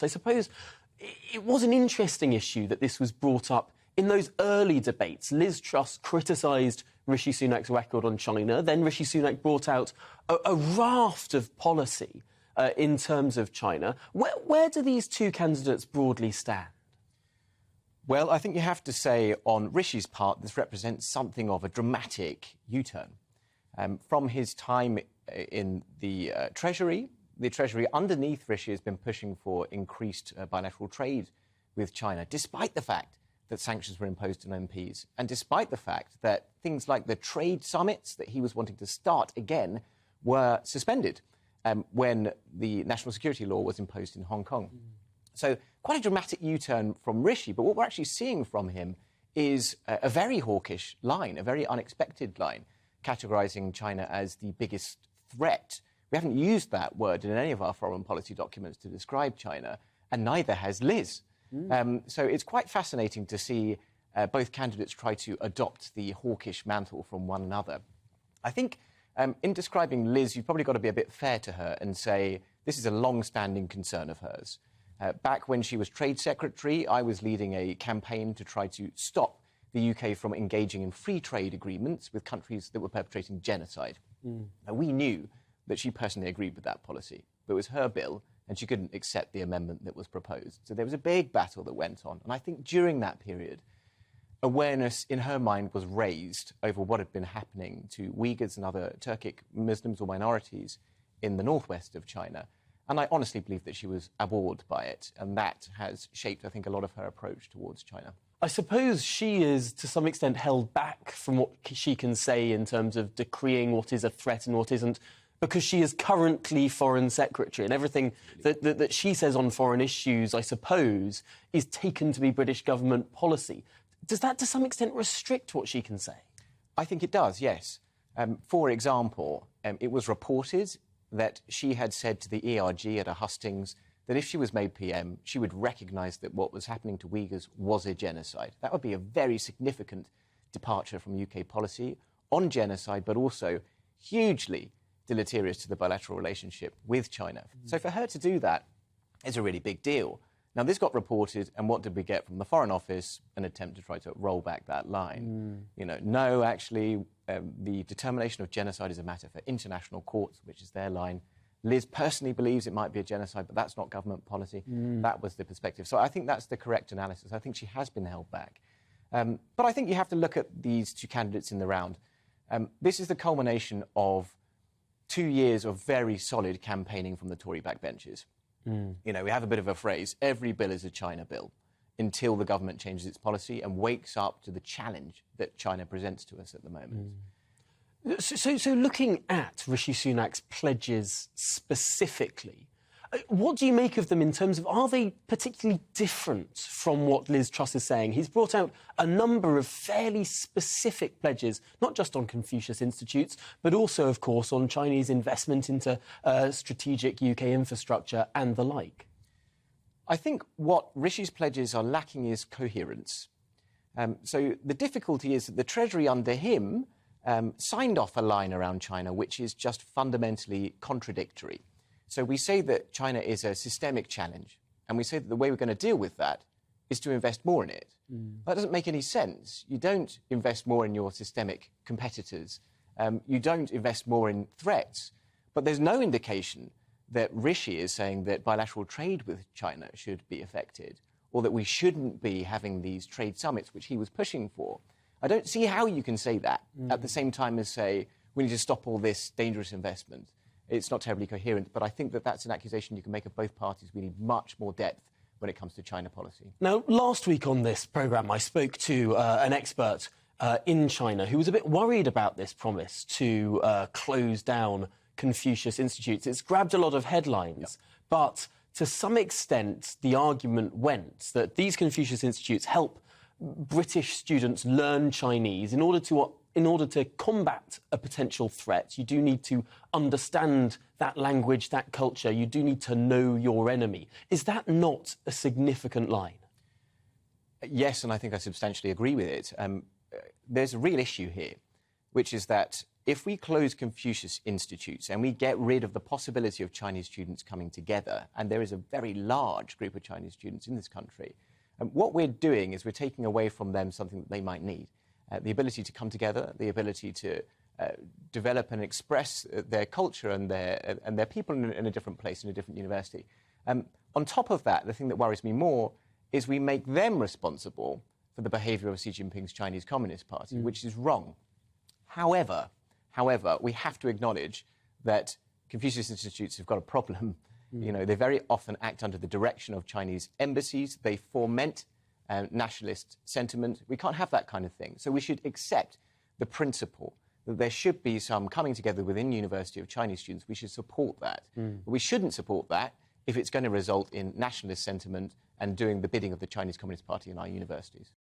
I suppose it was an interesting issue that this was brought up in those early debates. Liz Truss criticised Rishi Sunak's record on China. Then Rishi Sunak brought out a raft of policy in terms of China. Where do these two candidates broadly stand? Well, I think you have to say on Rishi's part, this represents something of a dramatic U-turn. From his time in the Treasury underneath Rishi has been pushing for increased bilateral trade with China, despite the fact that sanctions were imposed on MPs, and despite the fact that things like the trade summits that he was wanting to start again were suspended when the national security law was imposed in Hong Kong. So quite a dramatic U-turn from Rishi, but what we're actually seeing from him is a very hawkish line, a very unexpected line, categorising China as the biggest threat. We haven't used that word in any of our foreign policy documents to describe China, and neither has Liz. So it's quite fascinating to see both candidates try to adopt the hawkish mantle from one another. I think in describing Liz, you've probably got to be a bit fair to her and say this is a long-standing concern of hers. Back when she was Trade Secretary, I was leading a campaign to try to stop the UK from engaging in free trade agreements with countries that were perpetrating genocide. Now, we knew that she personally agreed with that policy, but it was her bill, and she couldn't accept the amendment that was proposed. So there was a big battle that went on. And I think during that period, awareness in her mind was raised over what had been happening to Uyghurs and other Turkic Muslims or minorities in the northwest of China. And I honestly believe that she was abhorred by it. And that has shaped, I think, a lot of her approach towards China. I suppose she is, to some extent, held back from what she can say in terms of decreeing what is a threat and what isn't, because she is currently Foreign Secretary, and everything that she says on foreign issues, I suppose, is taken to be British government policy. Does that, to some extent, restrict what she can say? I think it does, yes. For example, it was reported that she had said to the ERG at a hustings that if she was made PM, she would recognise that what was happening to Uyghurs was a genocide. That would be a very significant departure from UK policy on genocide, but also hugely deleterious to the bilateral relationship with China. So for her to do that is a really big deal. Now, this got reported, and what did we get from the Foreign Office? An attempt to try to roll back that line. You know, no, actually, the determination of genocide is a matter for international courts, which is their line. Liz personally believes it might be a genocide, but that's not government policy. That was the perspective. So I think that's the correct analysis. I think she has been held back. But I think you have to look at these two candidates in the round. This is the culmination of 2 years of very solid campaigning from the Tory backbenches. You know, we have a bit of a phrase, every bill is a China bill, until the government changes its policy and wakes up to the challenge that China presents to us at the moment. So looking at Rishi Sunak's pledges specifically, what do you make of them in terms of, are they particularly different from what Liz Truss is saying? He's brought out a number of fairly specific pledges, not just on Confucius institutes, but also, of course, on Chinese investment into strategic UK infrastructure and the like. I think what Rishi's pledges are lacking is coherence. So the difficulty is that the Treasury under him signed off a line around China which is just fundamentally contradictory. So we say that China is a systemic challenge, and we say that the way we're going to deal with that is to invest more in it. That doesn't make any sense. You don't invest more in your systemic competitors. You don't invest more in threats. But there's no indication that Rishi is saying that bilateral trade with China should be affected, or that we shouldn't be having these trade summits, which he was pushing for. I don't see how you can say that at the same time as say, we need to stop all this dangerous investment. It's not terribly coherent, but I think that that's an accusation you can make of both parties. We need much more depth when it comes to China policy. Now, last week on this programme, I spoke to an expert in China who was a bit worried about this promise to close down Confucius institutes. It's grabbed a lot of headlines, but to some extent, the argument went that these Confucius institutes help British students learn Chinese in order to combat a potential threat. You do need to understand that language, that culture. You do need to know your enemy. Is that not a significant line? Yes, and I think I substantially agree with it. There's a real issue here, which is that if we close Confucius institutes and we get rid of the possibility of Chinese students coming together, and there is a very large group of Chinese students in this country, what we're doing is we're taking away from them something that they might need, the ability to come together, the ability to develop and express their culture and their people in a different place, in a different university. On top of that, the thing that worries me more is we make them responsible for the behaviour of Xi Jinping's Chinese Communist Party, which is wrong. However, we have to acknowledge that Confucius institutes have got a problem. You know, they very often act under the direction of Chinese embassies. They foment nationalist sentiment. We can't have that kind of thing. So we should accept the principle that there should be some coming together within university of Chinese students. We should support that. But we shouldn't support that if it's going to result in nationalist sentiment and doing the bidding of the Chinese Communist Party in our universities.